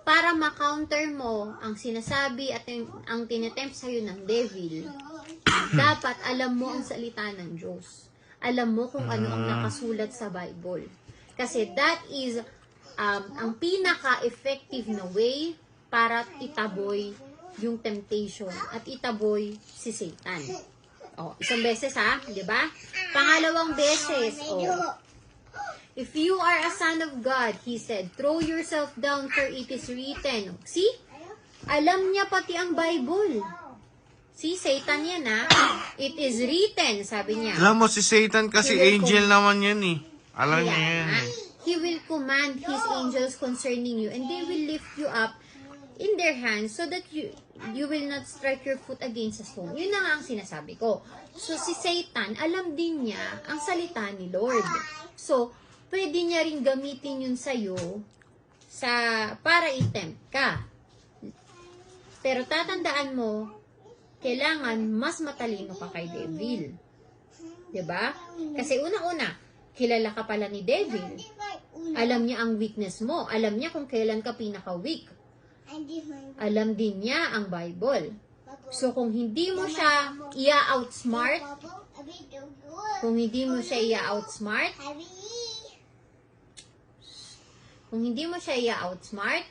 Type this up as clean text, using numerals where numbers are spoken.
para ma-counter mo ang sinasabi at ang tinetempt sa'yo ng devil, dapat alam mo ang salita ng Diyos. Alam mo kung ano ang nakasulat sa Bible. Kasi that is ang pinaka-effective na way para itaboy yung temptation at itaboy si Satan. Isang beses di ba? Pangalawang beses, if you are a son of God, he said, throw yourself down for it is written. See? Alam niya pati ang Bible. See, Satan yan It is written, sabi niya. Alam mo, si Satan kasi angel naman yan Alam niya yan He will command his angels concerning you and they will lift you up in their hands so that you will not strike your foot against a stone. Yun na nga ang sinasabi ko. So, si Satan, alam din niya ang salita ni Lord. So, pwede niya rin gamitin yun sa'yo para i-tempt ka. Pero tatandaan mo, kailangan mas matalino ka kay devil. Diba? Kasi unang-una, kilala ka pala ni devil. Alam niya ang weakness mo. Alam niya kung kailan ka pinaka-weak. Alam din niya ang Bible. So, kung hindi mo siya i-outsmart, kung hindi mo siya i-outsmart,